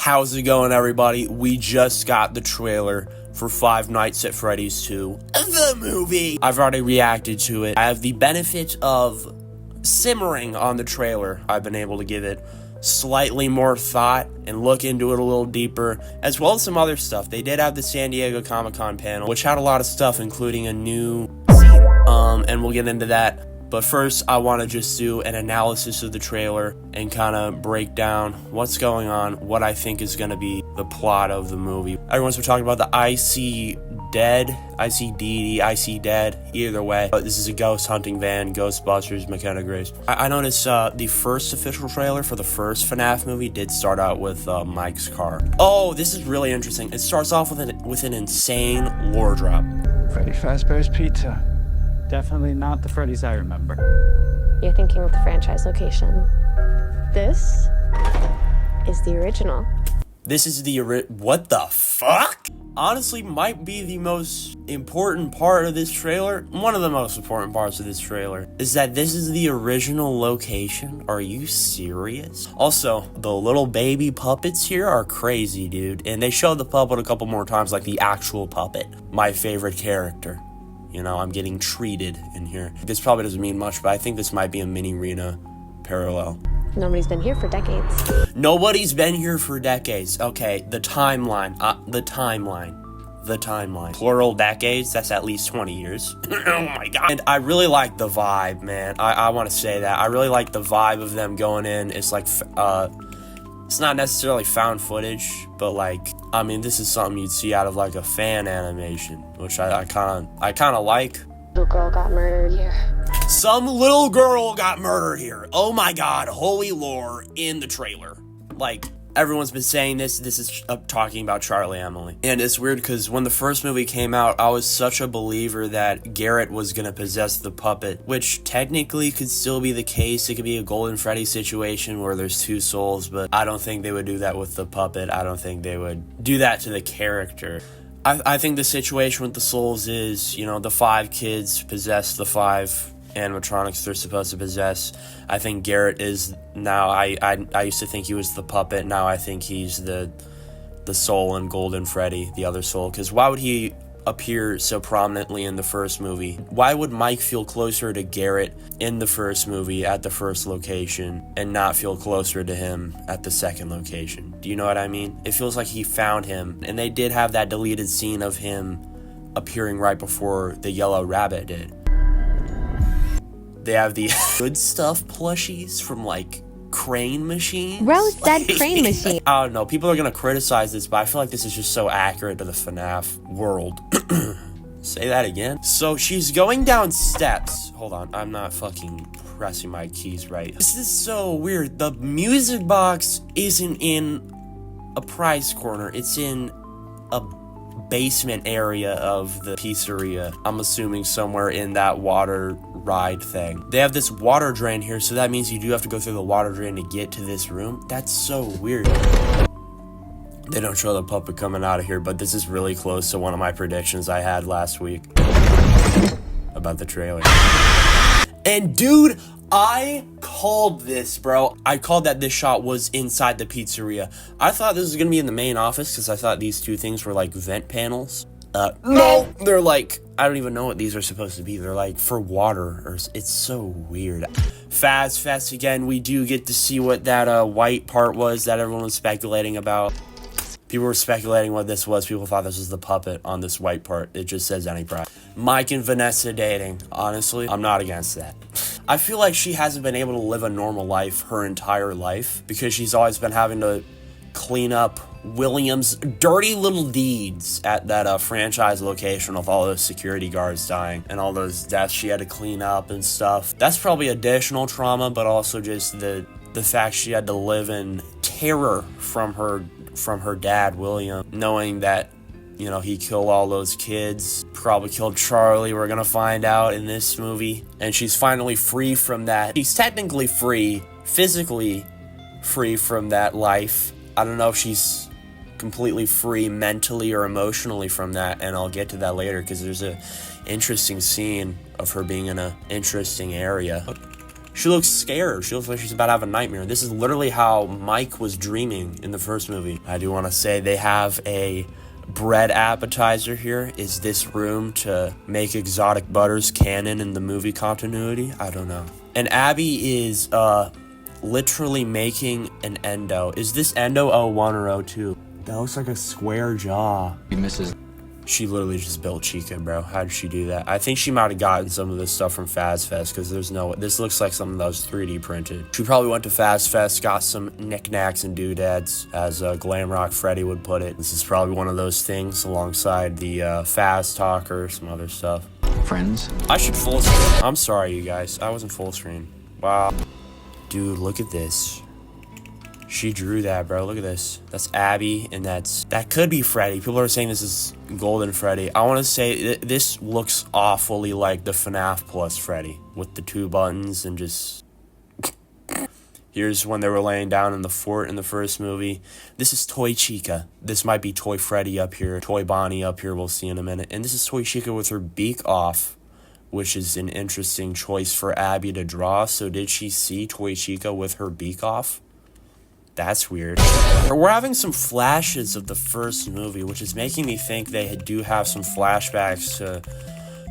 How's it going, everybody? We just got the trailer for Five Nights at Freddy's 2, the movie. I've already reacted to it. I have the benefit of simmering on the trailer. I've been able to give it slightly more thought and look into it a little deeper, as well as some other stuff. They did have the San Diego Comic-Con panel, which had a lot of stuff, including a new scene. And we'll get into that. But first, I want to just do an analysis of the trailer and kind of break down what's going on, what I think is going to be the plot of the movie. Everyone's been talking about the I See Dead, I See Dee, I See Dead, either way. But this is a ghost hunting van, Ghostbusters, McKenna Grace. I noticed the first official trailer for the first FNAF movie did start out with Mike's car. Oh, this is really interesting. It starts off with an insane lore drop. Freddy Fazbear's Pizza. Definitely not the Freddy's I remember. You're thinking of the franchise location. This is the original. This is the what the fuck? Honestly, might be the most important part of this trailer. One of the most important parts of this trailer is that this is the original location. Are you serious? Also, the little baby puppets here are crazy, dude. And they showed the puppet a couple more times, like the actual puppet. My favorite character. You know, I'm getting treated in here. This probably doesn't mean much, but I think this might be a mini Rena parallel. Nobody's been here for decades. Nobody's been here for decades. Okay, the timeline. Plural decades, that's at least 20 years. Oh my god. And I really like the vibe, man. I want to say that. I really like the vibe of them going in. It's like, it's not necessarily found footage, but like, I mean, this is something you'd see out of like a fan animation, which I kind of like. Little girl got murdered here. Some little girl got murdered here. Oh my god, holy lore in the trailer. Like, everyone's been saying this is talking about Charlie Emily. And it's weird because when the first movie came out, I was such a believer that Garrett was going to possess the puppet, which technically could still be the case. It could be a Golden Freddy situation where there's two souls, but I don't think they would do that with the puppet. I don't think they would do that to the character. I think the situation with the souls is, you know, the five kids possess the five animatronics they're supposed to possess. I think Garrett is now, I used to think he was the puppet. Now I think he's the soul in Golden Freddy, the other soul. Because why would he appear so prominently in the first movie? Why would Mike feel closer to Garrett in the first movie at the first location and not feel closer to him at the second location? Do you know what I mean? It feels like he found him, and they did have that deleted scene of him appearing right before the yellow rabbit did. They have the good stuff plushies from like crane machines. Roast that crane machine. I don't know. People are going to criticize this, but I feel like this is just so accurate to the FNAF world. Say that again. So she's going down steps. Hold on. I'm not fucking pressing my keys right. This is so weird. The music box isn't in a prize corner. It's in a basement area of the pizzeria. I'm assuming somewhere in that water ride thing. They have this water drain here, so that means you do have to go through the water drain to get to this room. That's so weird. They don't show the puppet coming out of here, but this is really close to one of my predictions I had last week about the trailer. And dude, I called this, bro. I called that this shot was inside the pizzeria. I thought this was gonna be in the main office because I thought these two things were like vent panels. No, they're like, I don't even know what these are supposed to be. They're like for water, or it's so weird. Fast again, we do get to see what that white part was that everyone was speculating about. People were speculating what this was. People thought this was the puppet on this white part. It just says any price. Mike and Vanessa dating. Honestly, I'm not against that. I feel like she hasn't been able to live a normal life her entire life because she's always been having to clean up William's dirty little deeds at that franchise location with all those security guards dying and all those deaths she had to clean up and stuff. That's probably additional trauma, but also just the fact she had to live in terror from her dad, William, knowing that, you know, he killed all those kids, probably killed Charlie, we're gonna find out in this movie. And she's finally free from that. She's technically free, physically free from that life. I don't know if she's completely free mentally or emotionally from that, and I'll get to that later because there's a interesting scene of her being in a interesting area. She looks scared. She looks like she's about to have a nightmare. This is literally how Mike was dreaming in the first movie. I do want to say they have a bread appetizer here. Is this room to make exotic butters canon in the movie continuity? I don't know. And Abby is literally making an endo. Is this endo 01 or 02? That looks like a square jaw. He misses. She literally just built Chica, bro. How did she do that? I think she might have gotten some of this stuff from FazFest, because there's no... This looks like something that was 3D printed. She probably went to FazFest, got some knickknacks and doodads, as Glamrock Freddy would put it. This is probably one of those things alongside the Faz Talker, some other stuff. Friends? I should full screen. I'm sorry, you guys. I wasn't full screen. Wow. Dude, look at this. She drew that, bro. Look at this. That's Abby, and that could be Freddy. People are saying this is Golden Freddy. I want to say this looks awfully like the FNAF Plus Freddy, with the 2 buttons and just... Here's when they were laying down in the fort in the first movie. This is Toy Chica. This might be Toy Freddy up here, Toy Bonnie up here. We'll see in a minute. And this is Toy Chica with her beak off, which is an interesting choice for Abby to draw. So did she see Toy Chica with her beak off? That's weird. We're having some flashes of the first movie, which is making me think they do have some flashbacks to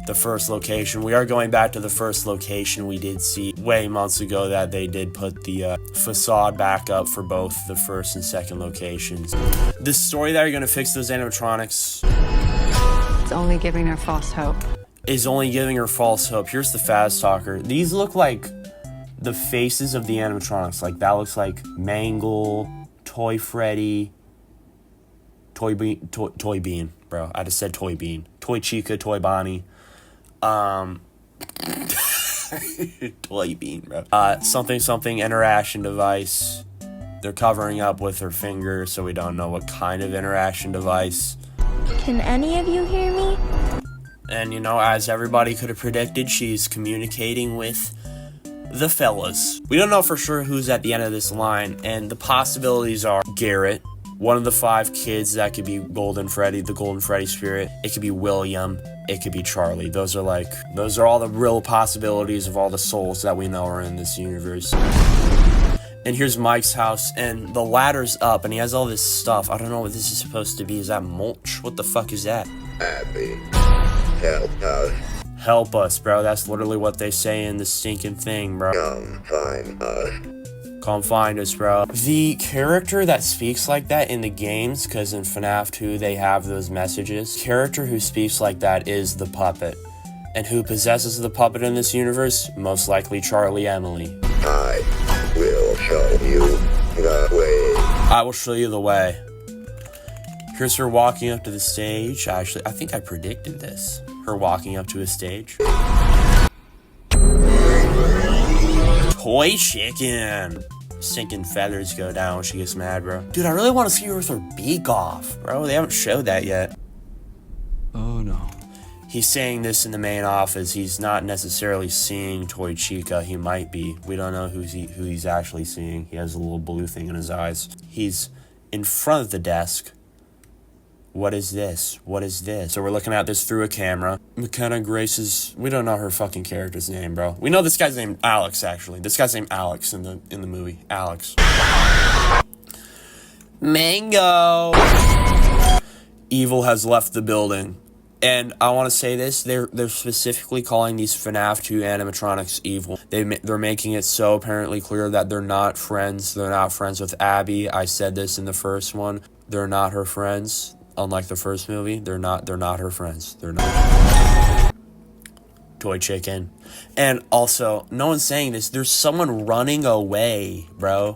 the first location. We are going back to the first location. We did see way months ago that they did put the facade back up for both the first and second locations. The story that you're going to fix those animatronics... It's only giving her false hope. Is only giving her false hope. Here's the Faz Talker. These look like the faces of the animatronics. Like, that looks like Mangle, Toy Freddy, Toy Bean, bro. I just said Toy Bean. Toy Chica, Toy Bonnie. Toy Bean, bro. Something interaction device. They're covering up with her finger, so we don't know what kind of interaction device. Can any of you hear me? And, you know, as everybody could have predicted, she's communicating with the fellas. We don't know for sure who's at the end of this line, and the possibilities are Garrett, one of the 5 kids that could be Golden Freddy, the Golden Freddy spirit. It could be William. It could be Charlie. Those are all the real possibilities of all the souls that we know are in this universe. And here's Mike's house, and the ladder's up, and he has all this stuff. I don't know what this is supposed to be. Is that mulch? What the fuck is that? Abby, help us. Help us, bro. That's literally what they say in the stinking thing, bro. Come find us. Come find us, bro. The character that speaks like that in the games, because in FNAF 2 they have those messages. Character who speaks like that is the puppet. And who possesses the puppet in this universe? Most likely Charlie Emily. I will show you the way. I will show you the way. Here's her walking up to the stage. I think I predicted this. Her walking up to a stage. Toy chicken. Sinking feathers go down when she gets mad, bro. Dude, I really want to see her with her beak off, bro. They haven't showed that yet. Oh no. He's saying this in the main office. He's not necessarily seeing Toy Chica. He might be. We don't know who he's actually seeing. He has a little blue thing in his eyes. He's in front of the desk. What is this? What is this? So we're looking at this through a camera. McKenna Grace's... We don't know her fucking character's name, bro. We know this guy's named Alex, actually. This guy's named Alex in the movie. Alex. Mango! Evil has left the building. And I want to say this. They're specifically calling these FNAF 2 animatronics evil. They're making it so apparently clear that they're not friends. They're not friends with Abby. I said this in the first one. They're not her friends. Unlike the first movie, they're not her friends. They're not. Toy chicken. And also, no one's saying this. There's someone running away, bro.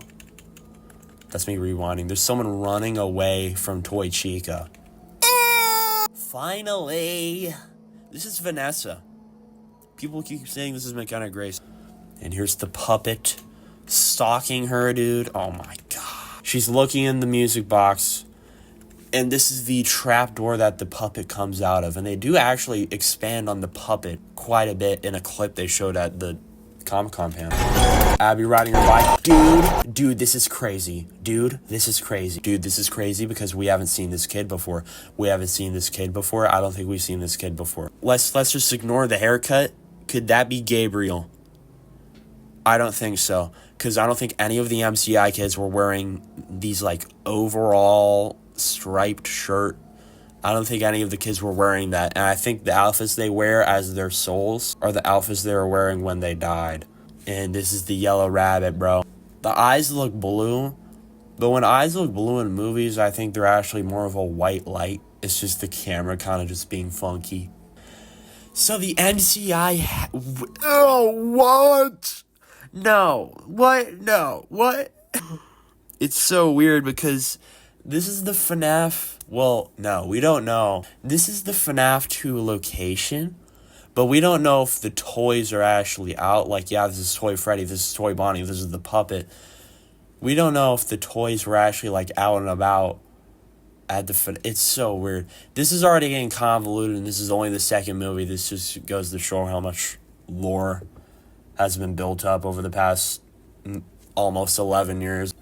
That's me rewinding. There's someone running away from Toy Chica. Finally. This is Vanessa. People keep saying this is McKenna Grace. And here's the puppet stalking her, dude. Oh my god. She's looking in the music box. And this is the trap door that the puppet comes out of. And they do actually expand on the puppet quite a bit in a clip they showed at the Comic-Con panel. Abby riding her bike. Dude, this is crazy. Dude, this is crazy. Dude, this is crazy because we haven't seen this kid before. I don't think we've seen this kid before. Let's just ignore the haircut. Could that be Gabriel? I don't think so, because I don't think any of the MCI kids were wearing these like overall striped shirt. I don't think any of the kids were wearing that, and I think the outfits they wear as their souls are the outfits they were wearing when they died. And this is the yellow rabbit, bro. The eyes look blue, but when eyes look blue in movies, I think they're actually more of a white light. It's just the camera kind of just being funky. So the MCI... Oh, what? No. What? No. What? It's so weird because this is the FNAF... Well, no, we don't know. This is the FNAF 2 location, but we don't know if the toys are actually out. Like, yeah, this is Toy Freddy, this is Toy Bonnie, this is the puppet. We don't know if the toys were actually, like, out and about at the... It's so weird. This is already getting convoluted, and this is only the second movie. This just goes to show how much lore has been built up over the past almost 11 years.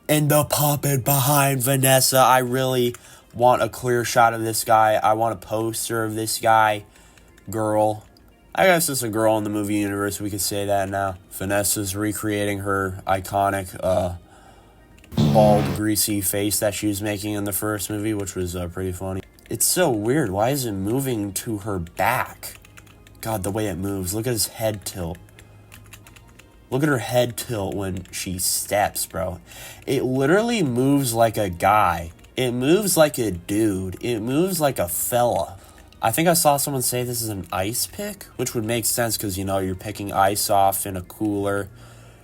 And the puppet behind Vanessa. I really want a clear shot of this guy. I want a poster of this guy. Girl. I guess it's a girl in the movie universe. We could say that now. Vanessa's recreating her iconic bald, greasy face that she was making in the first movie, which was pretty funny. It's so weird. Why is it moving to her back? God, the way it moves. Look at his head tilt. Look at her head tilt when she steps, bro. It literally moves like a guy. It moves like a dude. It moves like a fella. I think I saw someone say this is an ice pick, which would make sense because, you know, you're picking ice off in a cooler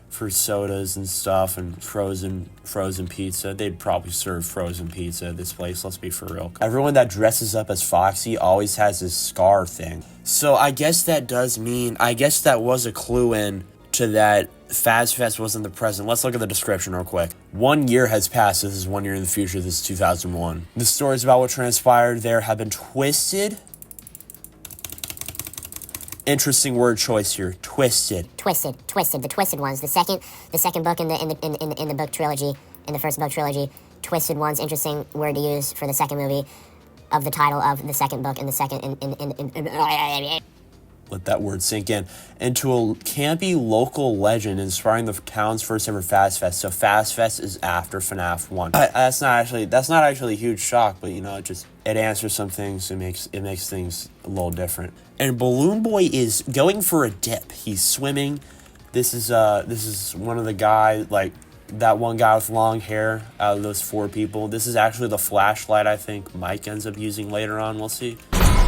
for sodas and stuff and frozen pizza. They'd probably serve frozen pizza at this place, let's be for real. Everyone that dresses up as Foxy always has this scar thing. So I guess that does mean, I guess that was a clue in to that FazFest wasn't the present. Let's look at the description real quick. 1 year has passed. This is 1 year in the future. This is 2001. The stories about what transpired there have been twisted. Interesting word choice here. Twisted. Twisted. The twisted ones. The second book in the book trilogy, in the first book trilogy. Twisted ones. Interesting word to use for the second movie of the title of the second book in the second Let that word sink in. Into a campy local legend inspiring the town's first ever FazFest. So FazFest is after FNAF 1. That's not actually a huge shock, but you know, it answers some things. It makes things a little different. And Balloon Boy is going for a dip. He's swimming. This is one of the guys, like that one guy with long hair out of those 4 people. This is actually the flashlight I think Mike ends up using later on. We'll see.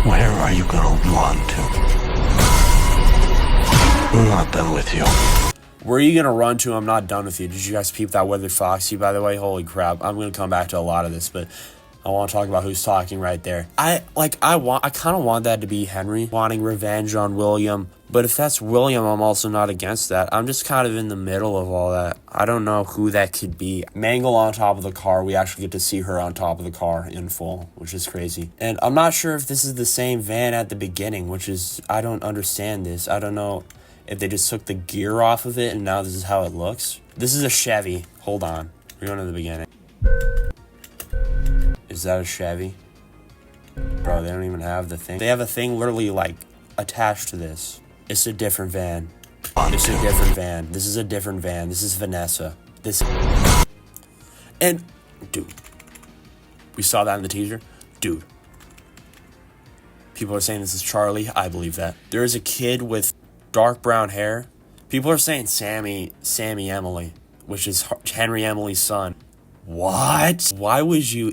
Where are you gonna run to? I'm not done with you. Where are you gonna run to? I'm not done with you. Did you guys peep that Withered Foxy, by the way? Holy crap. I'm gonna come back to a lot of this, but I want to talk about who's talking right there. I kind of want that to be Henry, wanting revenge on William. But if that's William, I'm also not against that. I'm just kind of in the middle of all that. I don't know who that could be. Mangle on top of the car. We actually get to see her on top of the car in full, which is crazy. And I'm not sure if this is the same van at the beginning, which is, I don't understand this. I don't know if they just took the gear off of it and now this is how it looks. This is a Chevy. Hold on. We're going to the beginning. Is that a Chevy? Bro, they don't even have the thing. They have a thing literally like attached to this. It's a different van. It's a different van. This is a different van. This is Vanessa. And, dude. We saw that in the teaser. Dude. People are saying this is Charlie. I believe that. There is a kid with dark brown hair. People are saying Sammy Emily, which is Henry Emily's son. What? Why would you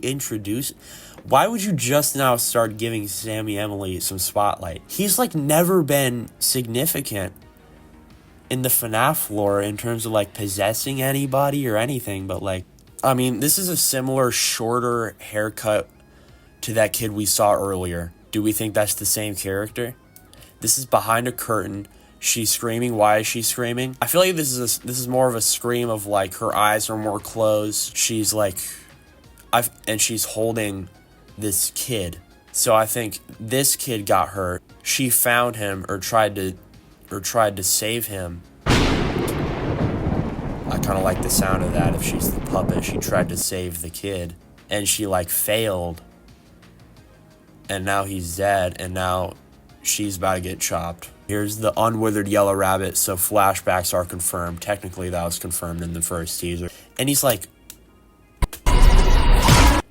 just now start giving Sammy Emily some spotlight? He's like never been significant in the FNAF lore in terms of like possessing anybody or anything, but like, I mean, this is a similar shorter haircut to that kid we saw earlier. Do we think that's the same character? This is behind a curtain. She's screaming. Why is she screaming? I feel like this is more of a scream of like her eyes are more closed. She's like, and she's holding this kid. So I think this kid got hurt. She found him or tried to save him. I kind of like the sound of that. If she's the puppet, she tried to save the kid and she like failed. And now he's dead. And now she's about to get chopped. Here's the unwithered yellow rabbit, so flashbacks are confirmed. Technically, that was confirmed in the first teaser. And he's like...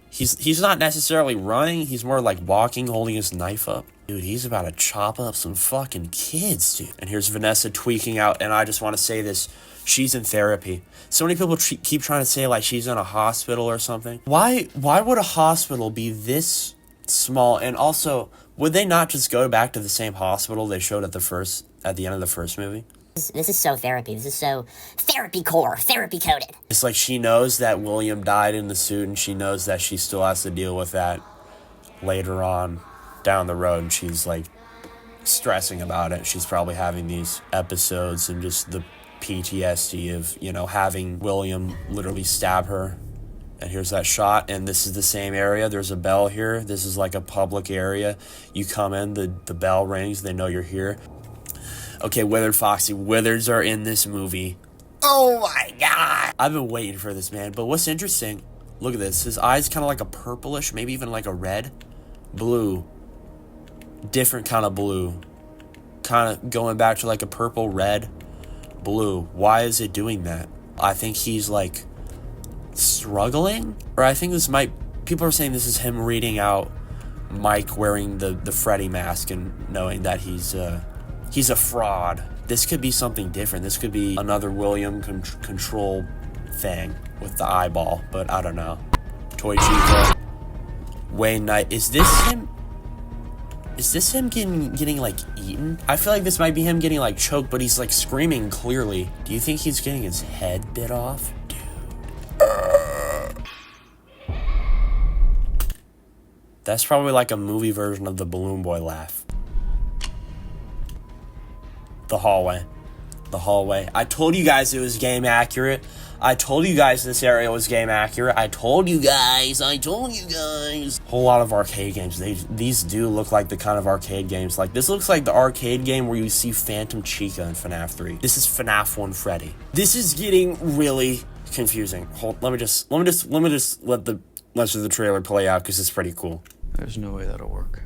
He's not necessarily running, he's more like walking, holding his knife up. Dude, he's about to chop up some fucking kids, dude. And here's Vanessa tweaking out, and I just want to say this. She's in therapy. So many people keep trying to say, like, she's in a hospital or something. Why would a hospital be this small? And also, would they not just go back to the same hospital they showed at the end of the first movie? This is so therapy. This is so therapy core, therapy coded. It's like she knows that William died in the suit, and she knows that she still has to deal with that later on down the road, and she's like stressing about it. She's probably having these episodes and just the PTSD of, you know, having William literally stab her. And here's that shot, and this is the same area. There's a bell here. This is like a public area. You come in, the bell rings, they know you're here. Okay, Withered Foxy, withereds are in this movie. Oh my god! I've been waiting for this, man. But what's interesting, look at this. His eyes kind of like a purplish, maybe even like a red. Blue. Different kind of blue. Kind of going back to like a purple, red, blue. Why is it doing that? I think he's like struggling? Or I think this might... People are saying this is him reading out Mike wearing the Freddy mask and knowing that he's a fraud. This could be something different. This could be another William control thing with the eyeball, but I don't know. Toy Chica. Wayne Knight. Is this him? Is this him getting like eaten? I feel like this might be him getting like choked, but he's like screaming clearly. Do you think he's getting his head bit off? Dude. That's probably like a movie version of the Balloon Boy laugh. The hallway. The hallway. I told you guys it was game accurate. I told you guys this area was game accurate. I told you guys. Whole lot of arcade games. These do look like the kind of arcade games. Like, this looks like the arcade game where you see Phantom Chica in FNAF 3. This is FNAF 1 Freddy. This is getting really confusing. Let me just let the rest of the trailer play out, because it's pretty cool. There's no way that'll work.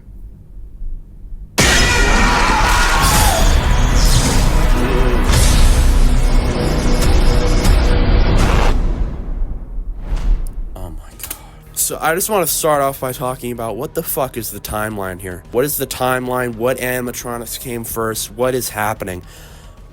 So I just want to start off by talking about what the fuck is the timeline here? What is the timeline? What animatronics came first? What is happening?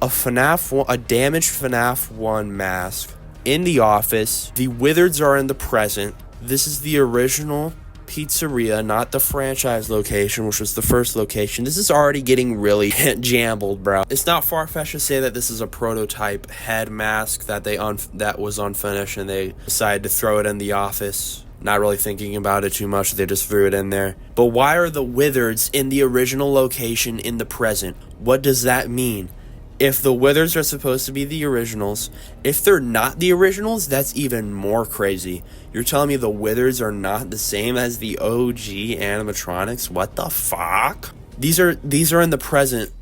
A damaged FNAF 1 mask in the office. The withereds are in the present. This is the original pizzeria, not the franchise location, which was the first location. This is already getting really jambled, bro. It's not far-fetched to say that this is a prototype head mask that was unfinished, and they decided to throw it in the office. Not really thinking about it too much, they just threw it in there. But why are the withereds in the original location in the present? What does that mean? If the withereds are supposed to be the originals, if they're not the originals, that's even more crazy. You're telling me the withereds are not the same as the OG animatronics? What the fuck? These are in the present.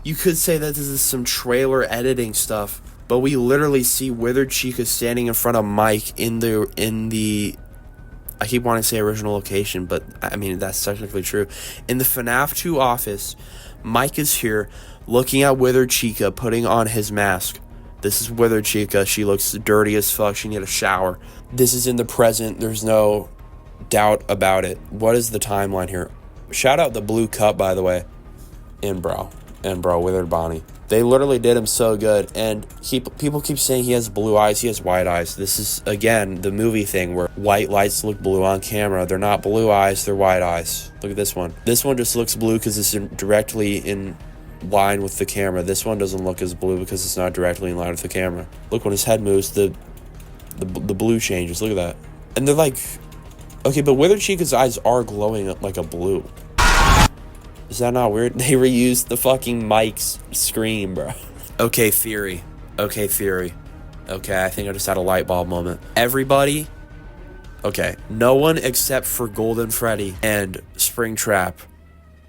You could say that this is some trailer editing stuff, but we literally see Withered Chica standing in front of Mike in the I keep wanting to say original location, but I mean, that's technically true. In the FNAF 2 office, Mike is here looking at Withered Chica putting on his mask. This is Withered Chica. She looks dirty as fuck. She needs a shower. This is in the present. There's no doubt about it. What is the timeline here? Shout out the blue cup, by the way. And bro, Withered Bonnie. They literally did him so good, and people keep saying he has blue eyes, he has white eyes. This is, again, the movie thing where white lights look blue on camera. They're not blue eyes, they're white eyes. Look at this one. This one just looks blue because it's directly in line with the camera. This one doesn't look as blue because it's not directly in line with the camera. Look, when his head moves, the blue changes. Look at that. And they're like, okay, but Withered Chica's eyes are glowing like a blue. Is that not weird? They reused the fucking Mike's scream, bro. Okay, theory. Okay, I think I just had a light bulb moment. Everybody... Okay, no one except for Golden Freddy and Springtrap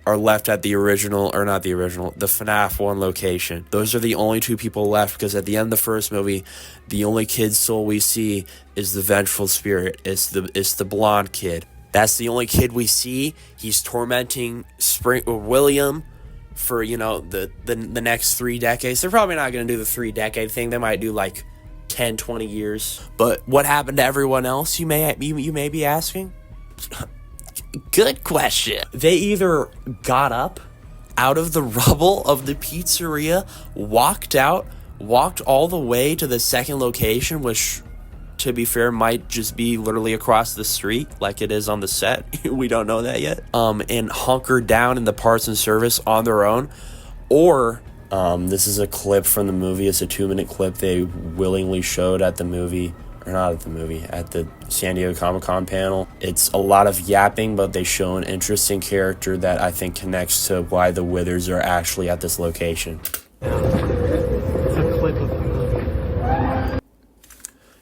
are left at the original, or not the original, the FNAF 1 location. Those are the only two people left, because at the end of the first movie, the only kid's soul we see is the vengeful spirit. It's the blonde kid. That's the only kid we see. He's tormenting William for, you know, the next 3 decades. They're probably not going to do the 3-decade thing. They might do like 10, 20 years. But what happened to everyone else, you may be asking? Good question. They either got up out of the rubble of the pizzeria, walked all the way to the second location, which, to be fair, might just be literally across the street like it is on the set. We don't know that yet. And hunkered down in the parts and service on their own. Or, this is a clip from the movie. It's a 2-minute clip they willingly showed at the movie. Or not at the movie, at the San Diego Comic-Con panel. It's a lot of yapping, but they show an interesting character that I think connects to why the withereds are actually at this location.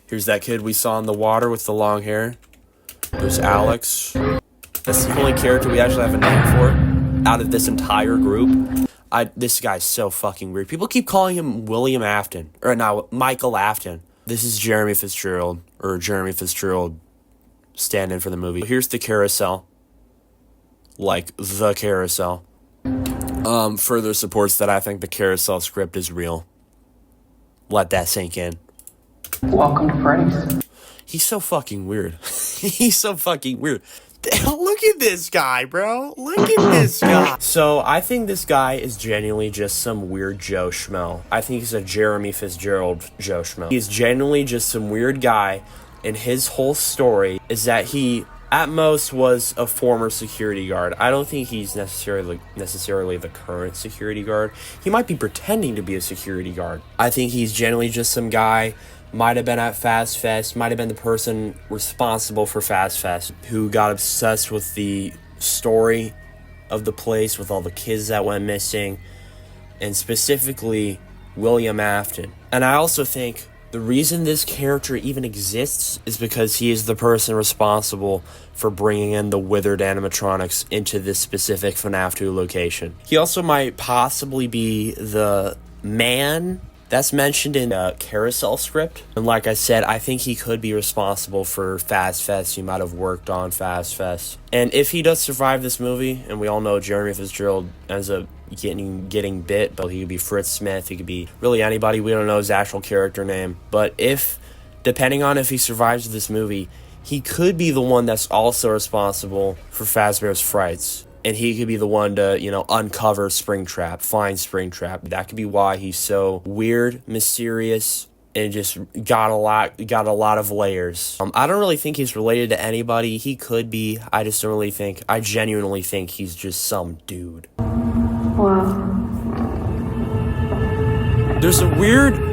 Here's that kid we saw in the water with the long hair. There's Alex. That's the only character we actually have a name for out of this entire group. This guy's so fucking weird. People keep calling him William Afton. Or no, Michael Afton. This is Jeremy Fitzgerald, or Jeremy Fitzgerald stand-in for the movie. Here's the carousel. Like, the carousel. Further supports that I think the carousel script is real. Let that sink in. Welcome to Freddy's. He's so fucking weird. He's so fucking weird. Look at this guy, bro. Look at this guy. So, I think this guy is genuinely just some weird Joe Schmo. I think he's a Jeremy Fitzgerald Joe Schmo. He's genuinely just some weird guy, and his whole story is that he, at most, was a former security guard. I don't think he's necessarily the current security guard. He might be pretending to be a security guard. I think he's genuinely just some guy. Might have been at Fast Fest, might have been the person responsible for Fast Fest, who got obsessed with the story of the place, with all the kids that went missing, and specifically William Afton. And I also think the reason this character even exists is because he is the person responsible for bringing in the withered animatronics into this specific FNAF 2 location. He also might possibly be the man that's mentioned in a carousel script. And like I said, I think he could be responsible for Fast Fest. He might have worked on Fast Fest. And if he does survive this movie, and we all know Jeremy Fitzgerald ends up getting bit, but he could be Fritz Smith, he could be really anybody, we don't know his actual character name. But depending on if he survives this movie, he could be the one that's also responsible for Fazbear's Frights. And he could be the one to, you know, uncover Springtrap, find Springtrap. That could be why he's so weird, mysterious, and just got a lot of layers. I don't really think he's related to anybody. He could be. I genuinely think he's just some dude. Wow. There's a weird,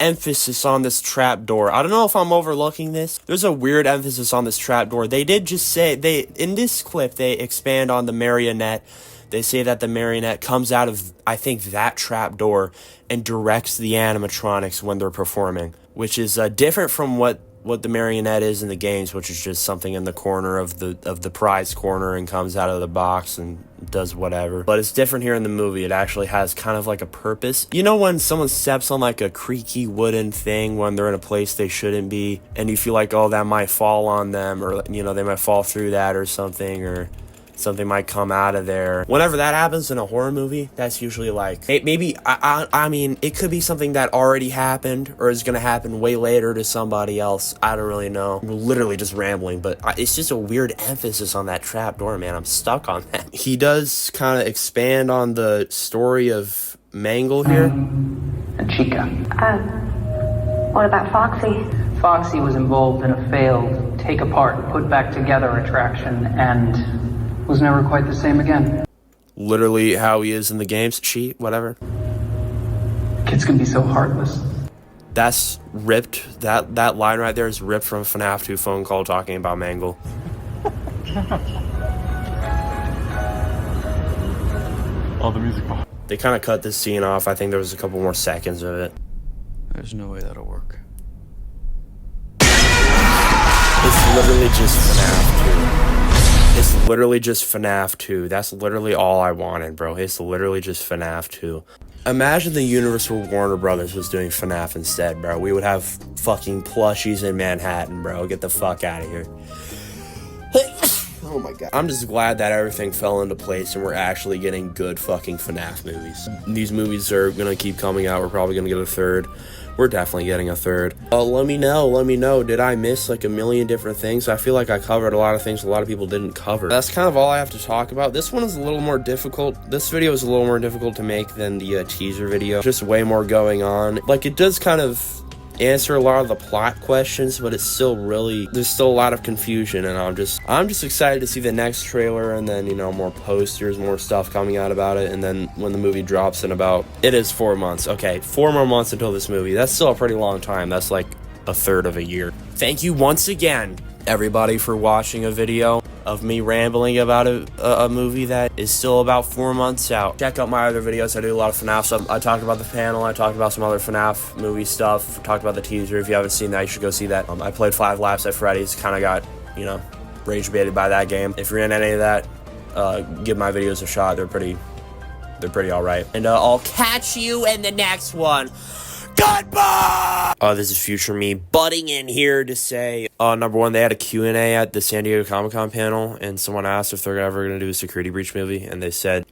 emphasis on this trap door. I don't know if I'm overlooking this. There's a weird emphasis on this trap door. They did just say, in this clip, they expand on the marionette. They say that the marionette comes out of, I think, that trap door and directs the animatronics when they're performing, which is different from what the marionette is in the games, which is just something in the corner of the prize corner and comes out of the box and does whatever. But it's different here in the movie. It actually has kind of like a purpose. You know when someone steps on like a creaky wooden thing when they're in a place they shouldn't be, and you feel like, oh, that might fall on them, or, you know, they might fall through that or something, or something might come out of there. Whenever that happens in a horror movie, that's usually like, maybe, I mean, it could be something that already happened or is going to happen way later to somebody else. I don't really know. We're literally just rambling, but it's just a weird emphasis on that trap door, man. I'm stuck on that. He does kind of expand on the story of Mangle here. And Chica. What about Foxy? Foxy was involved in a failed take-apart, put-back-together attraction, and was never quite the same again. Literally how he is in the games. Whatever. Kids can be so heartless. That's ripped. That line right there is ripped from FNAF 2 phone call talking about Mangle. All the music. They kind of cut this scene off. I think there was a couple more seconds of it. There's no way that'll work. It's literally just FNAF 2. It's literally just FNAF 2. That's literally all I wanted, bro. It's literally just FNAF 2. Imagine the universe where Warner Brothers was doing FNAF instead, bro. We would have fucking plushies in Manhattan, bro. Get the fuck out of here. Oh my god. I'm just glad that everything fell into place and we're actually getting good fucking FNAF movies. These movies are gonna keep coming out. We're probably gonna get a third. We're definitely getting a third. Let me know. Did I miss like a million different things? I feel like I covered a lot of things a lot of people didn't cover. That's kind of all I have to talk about. This one is a little more difficult. This video is a little more difficult to make than the teaser video. Just way more going on. Like, it does kind of answer a lot of the plot questions, but it's still really, there's still a lot of confusion, and I'm just excited to see the next trailer, and then, you know, more posters, more stuff coming out about it. And then when the movie drops in about, it is 4 months. Okay, 4 more months until this movie. That's still a pretty long time. That's like a third of a year. Thank you once again, everybody, for watching a video of me rambling about a movie that is still about 4 months out. Check out my other videos. I do a lot of FNAF stuff. I talked about the panel. I talked about some other FNAF movie stuff. Talked about the teaser. If you haven't seen that, you should go see that. I played 5 laps at Freddy's. Kind of got, you know, rage baited by that game. If you're in any of that, give my videos a shot. They're pretty all right. And I'll catch you in the next one. Goodbye! This is future me butting in here to say, number one, they had a Q&A at the San Diego Comic-Con panel, and someone asked if they're ever going to do a security breach movie, and they said,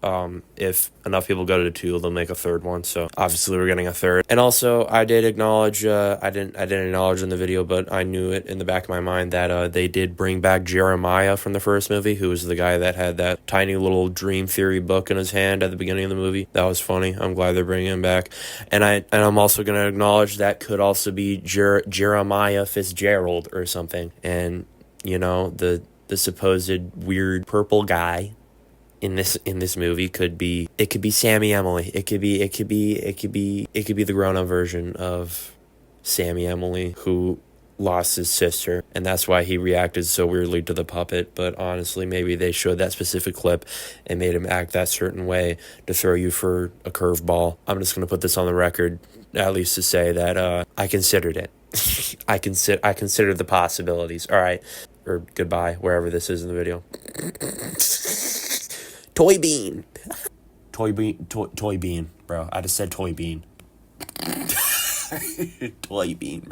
if enough people go to 2, they'll make a third one, so obviously we're getting a third. And also, I did acknowledge, I didn't acknowledge in the video, but I knew it in the back of my mind that, they did bring back Jeremiah from the first movie, who was the guy that had that tiny little Dream Theory book in his hand at the beginning of the movie. That was funny. I'm glad they're bringing him back. And I'm also going to acknowledge that could also be Jeremiah Fitzgerald or something. And, you know, the supposed weird purple guy in this movie could be Sammy Emily. It could be the grown-up version of Sammy Emily, who lost his sister, and that's why he reacted so weirdly to the puppet. But honestly, maybe they showed that specific clip and made him act that certain way to throw you for a curveball. I'm just gonna put this on the record, at least to say that I considered it. I considered the possibilities. All right, or goodbye, wherever this is in the video. Toy bean, bro. I just said toy bean. Toy bean.